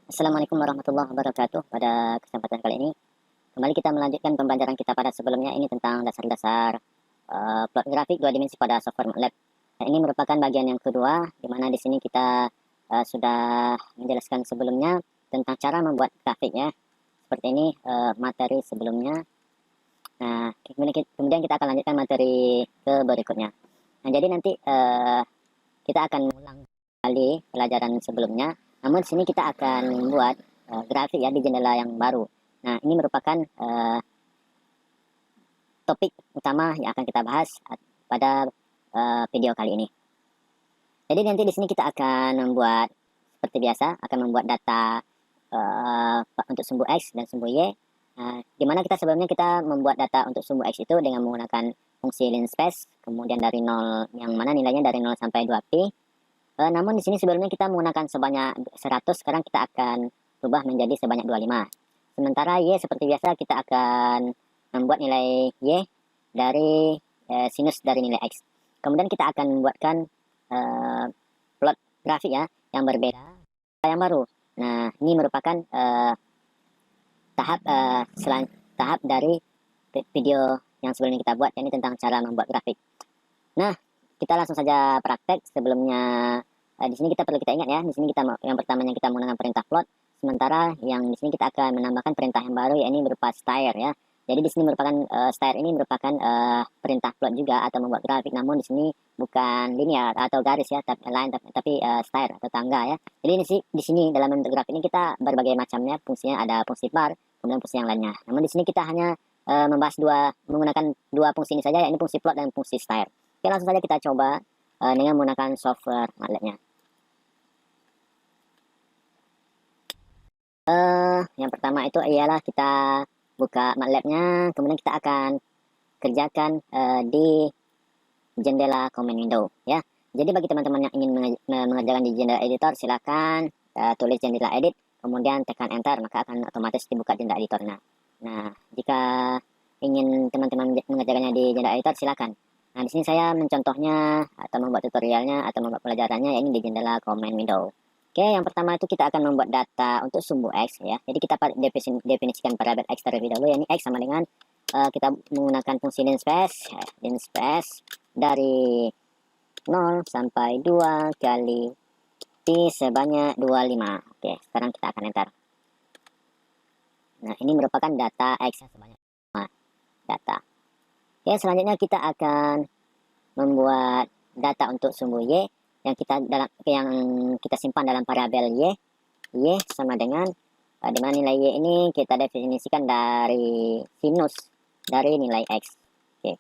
Assalamualaikum warahmatullahi wabarakatuh. Pada kesempatan kali ini, kembali kita melanjutkan pembelajaran kita pada sebelumnya ini tentang dasar-dasar plot grafik dua dimensi pada software MATLAB. Dan ini merupakan bagian yang kedua, di mana di sini kita sudah menjelaskan sebelumnya tentang cara membuat grafik ya. Seperti ini materi sebelumnya. Nah, kemudian kita akan lanjutkan materi ke berikutnya. Nah, jadi nanti kita akan mengulang kali pelajaran sebelumnya. Namun di sini kita akan membuat grafik ya di jendela yang baru. Nah, ini merupakan topik utama yang akan kita bahas pada video kali ini. Jadi nanti di sini kita akan membuat seperti biasa, akan membuat data untuk sumbu X dan sumbu Y. Di mana kita sebelumnya kita membuat data untuk sumbu X itu dengan menggunakan fungsi linspace, kemudian dari 0 yang mana nilainya dari 0 sampai 2pi. Namun di sini sebelumnya kita menggunakan sebanyak 100, sekarang kita akan rubah menjadi sebanyak 25. Sementara Y seperti biasa kita akan membuat nilai Y dari sinus dari nilai X. Kemudian kita akan membuatkan plot grafik ya yang berbeda, yang baru. Nah, ini merupakan tahap dari video yang sebelumnya kita buat, ini tentang cara membuat grafik. Nah, kita langsung saja praktek. Sebelumnya di sini kita perlu kita ingat ya, di sini kita yang pertamanya kita menggunakan perintah plot, sementara yang di sini kita akan menambahkan perintah yang baru, yakni berupa style ya. Jadi di sini merupakan style ini merupakan perintah plot juga atau membuat grafik, namun di sini bukan linear atau garis ya, tapi style atau tangga ya. Jadi di sini dalam bentuk grafik ini kita berbagai macamnya fungsinya, ada fungsi bar, kemudian fungsi yang lainnya. Namun di sini kita hanya membahas menggunakan dua fungsi ini saja, yakni fungsi plot dan fungsi style. Oke, langsung saja kita coba dengan menggunakan software MATLAB-nya. Yang pertama itu ialah kita buka MATLAB-nya, kemudian kita akan kerjakan di jendela command window ya. Jadi bagi teman-teman yang ingin mengerjakan di jendela editor, silakan tulis jendela edit, kemudian tekan enter, maka akan otomatis dibuka jendela editornya. Nah, jika ingin teman-teman mengerjakannya di jendela editor, silakan. Nah, di sini saya mencontohnya atau membuat tutorialnya atau membuat pelajarannya ini di jendela command window. Oke, yang pertama itu kita akan membuat data untuk sumbu X ya. Jadi kita definisikan variabel X terlebih dahulu, yakni X sama dengan kita menggunakan fungsi linspace dari 0 sampai 2 kali pi sebanyak 25. Oke, sekarang kita akan enter. Nah, ini merupakan data X sebanyak 5 data. Oke, selanjutnya kita akan membuat data untuk sumbu Y yang kita simpan dalam variabel Y sama dengan di mana nilai Y ini kita definisikan dari sinus dari nilai X. Oke.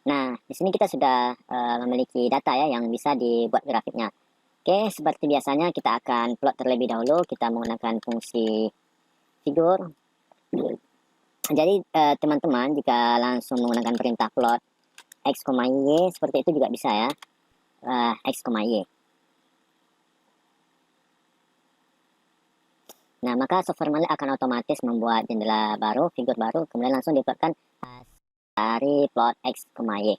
Nah, di sini kita sudah memiliki data ya yang bisa dibuat grafiknya. Oke, seperti biasanya kita akan plot terlebih dahulu, kita menggunakan fungsi figur. Jadi teman-teman jika langsung menggunakan perintah plot X, Y seperti itu juga bisa ya, X, Y. Nah, maka software MATLAB akan otomatis membuat jendela baru, figur baru, kemudian langsung diplotkan dari plot X, Y.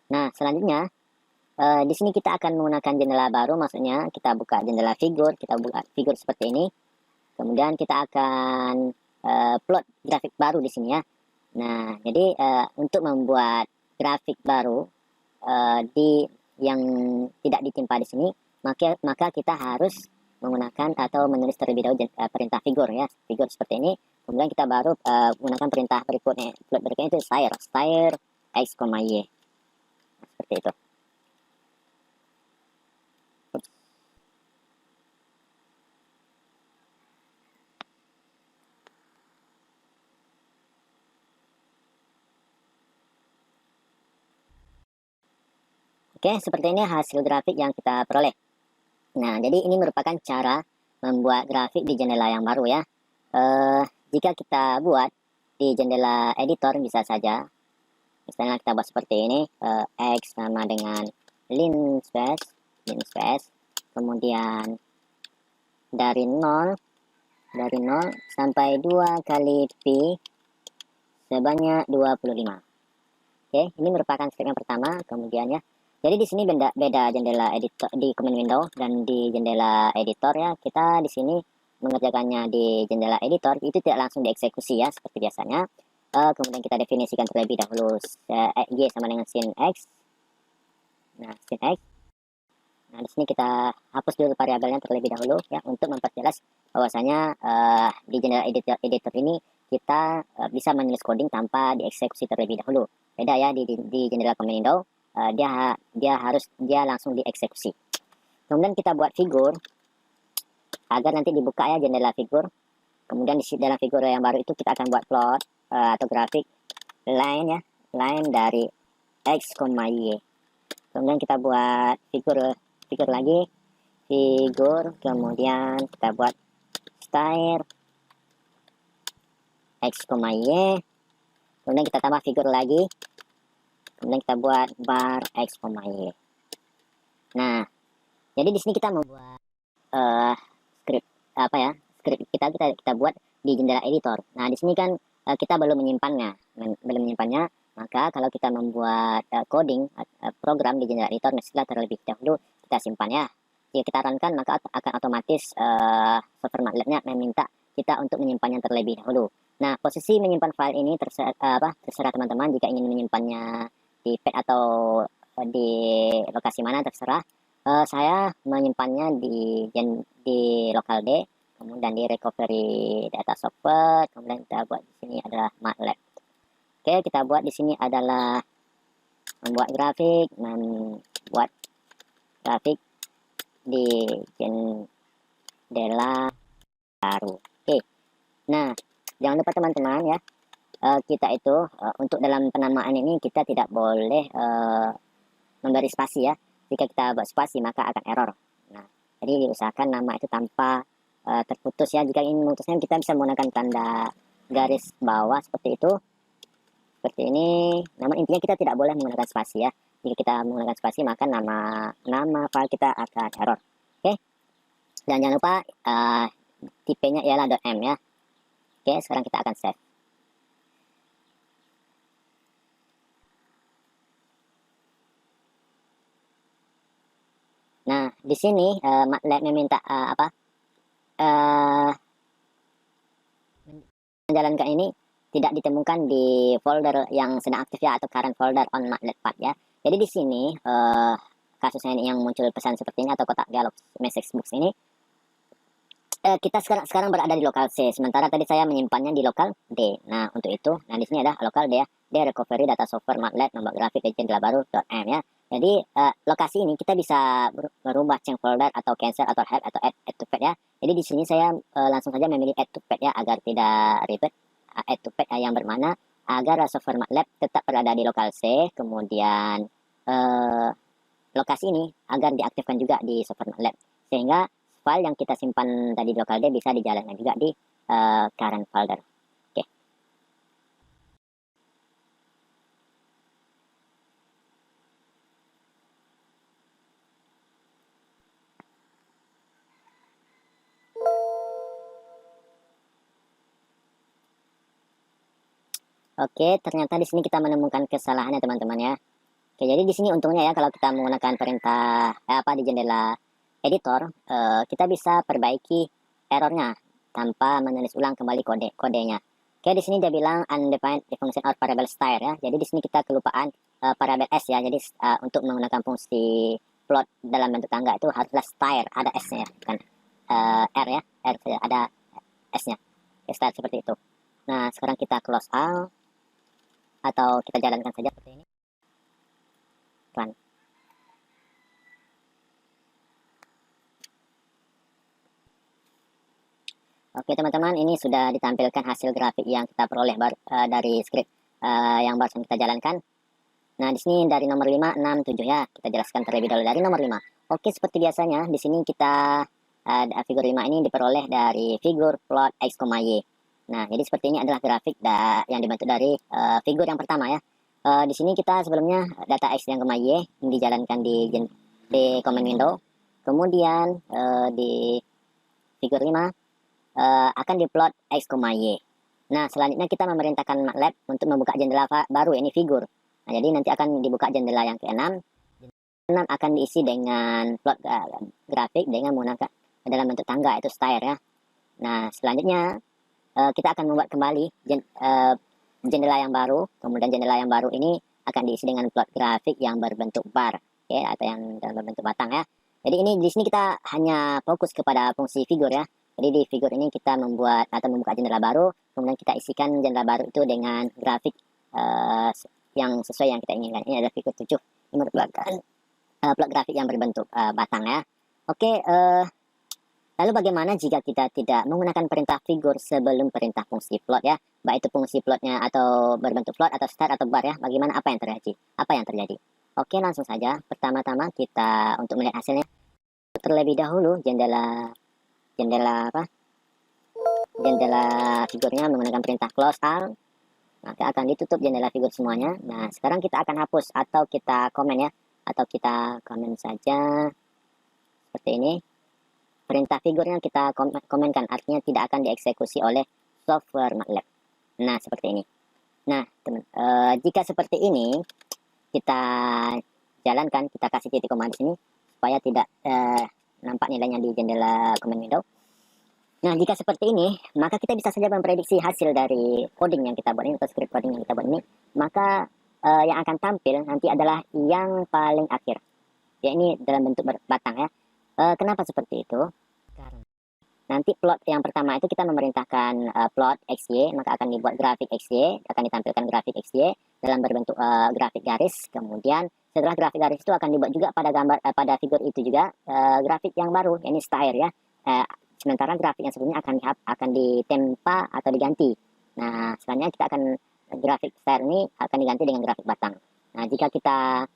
Nah, selanjutnya di sini kita akan menggunakan jendela baru, maksudnya kita buka jendela figur, kita buka figur seperti ini, kemudian kita akan plot grafik baru di sini ya. Nah, jadi untuk membuat grafik baru yang tidak ditimpa di sini, maka kita harus menggunakan atau menulis terlebih dahulu perintah figur ya, figur seperti ini. Kemudian kita baru menggunakan perintah berikutnya, plot berikutnya itu style X, Y. Nah, seperti itu. Oke, seperti ini hasil grafik yang kita peroleh. Nah, jadi ini merupakan cara membuat grafik di jendela yang baru ya. Jika kita buat di jendela editor bisa saja. Misalnya kita buat seperti ini, X sama dengan linspace, kemudian dari 0 sampai 2 kali pi sebanyak 25. Oke, ini merupakan step yang pertama, kemudian ya. Jadi di sini beda jendela editor di command window dan di jendela editor ya. Kita di sini mengerjakannya di jendela editor itu tidak langsung dieksekusi ya seperti biasanya. Kemudian kita definisikan terlebih dahulu y sama dengan sin x. Nah, sin x. Nah, di sini kita hapus dulu variabelnya terlebih dahulu ya untuk memperjelas bahwasanya di jendela editor ini kita bisa menulis coding tanpa dieksekusi terlebih dahulu. Beda ya di jendela command window. Dia langsung dieksekusi. Kemudian kita buat figur agar nanti dibuka ya jendela figur. Kemudian di dalam figur yang baru itu kita akan buat plot atau grafik line ya, line dari x, y. Kemudian kita buat figur lagi, figur, kemudian kita buat style x, y. Kemudian kita tambah figur lagi. Kemudian kita buat bar x, y. Nah, jadi di sini kita membuat script script kita buat di jendela editor. Nah, di sini kan kita belum menyimpannya, maka kalau kita membuat coding program di jendela editor, mestilah terlebih dahulu kita simpan ya. Jika kita runkan, maka akan otomatis software MATLAB-nya meminta kita untuk menyimpannya terlebih dahulu. Nah, posisi menyimpan file ini terserah teman-teman. Jika ingin menyimpannya di pad atau di lokasi mana terserah. Saya menyimpannya di local D, kemudian di recovery data software, kemudian kita buat di sini adalah MATLAB. Oke, kita buat di sini adalah membuat grafik di jendela baru. Oke. Nah, jangan lupa teman-teman ya, kita itu untuk dalam penamaan ini kita tidak boleh memberi spasi ya. Jika kita buat spasi maka akan error. Nah, jadi diusahakan nama itu tanpa terputus ya. Jika ingin memutusnya kita bisa menggunakan tanda garis bawah seperti itu. Seperti ini. Namun intinya kita tidak boleh menggunakan spasi ya. Jika kita menggunakan spasi maka nama file kita akan error. Oke. Dan jangan lupa tipenya ialah .m ya. Oke, sekarang kita akan save. Nah, di sini MATLAB meminta menjalankan ini tidak ditemukan di folder yang sedang aktif ya, atau current folder on MATLAB path ya. Jadi di sini kasusnya ini yang muncul pesan seperti ini atau kotak dialog message box ini, kita sekarang berada di lokal C, sementara tadi saya menyimpannya di lokal D. Nah, untuk itu, di sini ada lokal D ya, D recovery data software MATLAB nomor grafik di jendela baru .m ya. Jadi lokasi ini kita bisa merubah change folder atau cancel atau help atau add to pad ya. Jadi di sini saya langsung saja memilih add to pad ya agar tidak ribet. Add to pad yang bermana agar software MATLAB tetap berada di lokal C, kemudian lokasi ini agar diaktifkan juga di software MATLAB sehingga file yang kita simpan tadi di lokal D bisa dijalankan juga di current folder. Oke. Oke, ternyata di sini kita menemukan kesalahan ya teman-teman ya. Oke, jadi di sini untungnya ya kalau kita menggunakan perintah di jendela editor, kita bisa perbaiki errornya tanpa menulis ulang kembali kodenya. Oke, di sini dia bilang undefined function or variable style ya. Jadi di sini kita kelupaan variabel s ya. Jadi untuk menggunakan fungsi plot dalam bentuk tangga itu haruslah style, ada s-nya ya, bukan r ya, r ada s-nya. Style seperti itu. Nah, sekarang kita close out atau kita jalankan saja seperti ini. Run. Oke teman-teman, ini sudah ditampilkan hasil grafik yang kita peroleh dari script yang barusan kita jalankan. Nah, di sini dari nomor 5, 6, 7 ya. Kita jelaskan terlebih dahulu dari nomor 5. Oke, seperti biasanya di sini kita figur 5 ini diperoleh dari figur plot x, y. Nah, jadi seperti ini adalah grafik yang dibentuk dari figur yang pertama ya. Di sini kita sebelumnya data x yang y dijalankan di command window. Kemudian di figur 5 akan diplot x, y. Nah, selanjutnya kita memerintahkan MATLAB untuk membuka jendela baru, ini figur. Nah, jadi nanti akan dibuka jendela yang ke-6. akan diisi dengan plot grafik dengan menggunakan dalam bentuk tangga, itu stair ya. Nah, selanjutnya kita akan membuat kembali jendela yang baru. Kemudian jendela yang baru ini akan diisi dengan plot grafik yang berbentuk bar, okay, atau yang dalam berbentuk batang ya. Jadi ini di sini kita hanya fokus kepada fungsi figur ya. Jadi di figur ini kita membuat atau membuka jendela baru, kemudian kita isikan jendela baru itu dengan grafik yang sesuai yang kita inginkan. Ini adalah figur 7. Ini merupakan plot grafik yang berbentuk batang ya. Oke, lalu bagaimana jika kita tidak menggunakan perintah figur sebelum perintah fungsi plot ya? Baik itu fungsi plotnya atau berbentuk plot atau start atau bar ya. Bagaimana apa yang terjadi? Oke, langsung saja. Pertama-tama kita untuk melihat hasilnya terlebih dahulu jendela figurnya menggunakan perintah close all. Maka akan ditutup jendela figur semuanya. Nah, sekarang kita akan hapus atau kita komen ya. Atau kita komen saja seperti ini. Perintah figurnya kita komenkan, artinya tidak akan dieksekusi oleh software MATLAB. Nah, seperti ini. Nah, jika seperti ini, kita jalankan, kita kasih titik koma di sini, supaya tidak nampak nilainya di jendela command window. Nah, jika seperti ini, maka kita bisa saja memprediksi hasil dari coding yang kita buat ini, atau script coding yang kita buat ini. Maka yang akan tampil nanti adalah yang paling akhir. Ya, ini dalam bentuk batang ya. Kenapa seperti itu? Karena nanti plot yang pertama itu kita memerintahkan plot XY, maka akan dibuat grafik XY, akan ditampilkan grafik XY dalam berbentuk grafik garis. Kemudian setelah grafik garis itu akan dibuat juga pada gambar pada figur itu juga grafik yang baru, ini stair ya. Sementara grafik yang sebelumnya akan ditempa atau diganti. Nah, selanjutnya kita akan grafik stair ini akan diganti dengan grafik batang. Nah, jika kita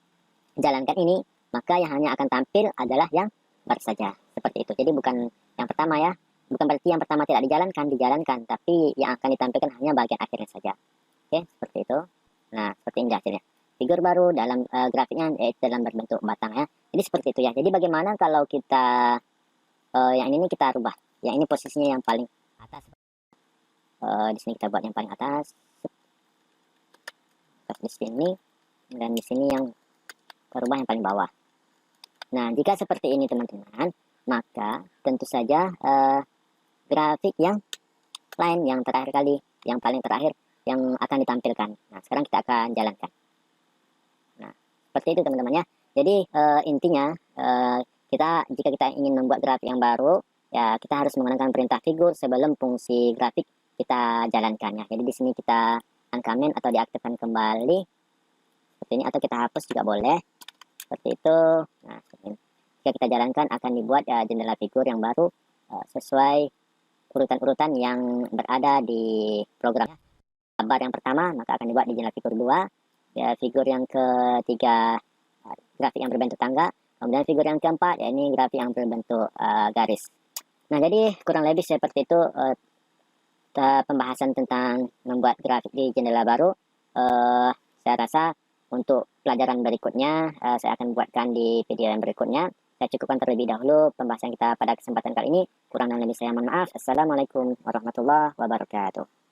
jalankan ini, maka yang hanya akan tampil adalah yang bar saja, seperti itu. Jadi bukan yang pertama ya, bukan berarti yang pertama tidak dijalankan, tapi yang akan ditampilkan hanya bagian akhirnya saja. Oke, seperti itu. Nah, seperti ini hasilnya. Figur baru dalam grafiknya dalam berbentuk batang ya. Jadi seperti itu ya. Jadi bagaimana kalau kita yang ini kita rubah. Yang ini posisinya yang paling atas. Di sini kita buat yang paling atas. Di sini dan di sini yang terubah yang paling bawah. Nah, jika seperti ini teman-teman, maka tentu saja grafik yang lain, yang terakhir kali, yang paling terakhir, yang akan ditampilkan. Nah, sekarang kita akan jalankan. Nah, seperti itu teman-teman ya. Jadi intinya, jika kita ingin membuat grafik yang baru, ya kita harus menggunakan perintah figur sebelum fungsi grafik kita jalankan ya. Jadi di sini kita uncommand atau diaktifkan kembali, seperti ini, atau kita hapus juga boleh. Seperti itu. Nah, jika kita jalankan akan dibuat jendela figur yang baru sesuai urutan-urutan yang berada di program. Bar yang pertama maka akan dibuat di jendela figur 2, ya, figur yang ketiga grafik yang berbentuk tangga, kemudian figur yang keempat ya ini grafik yang berbentuk garis. Nah, jadi kurang lebih seperti itu pembahasan tentang membuat grafik di jendela baru. Saya rasa untuk pelajaran berikutnya saya akan buatkan di video yang berikutnya. Saya cukupkan terlebih dahulu pembahasan kita pada kesempatan kali ini. Kurang dan lebih saya mohon maaf. Assalamualaikum warahmatullahi wabarakatuh.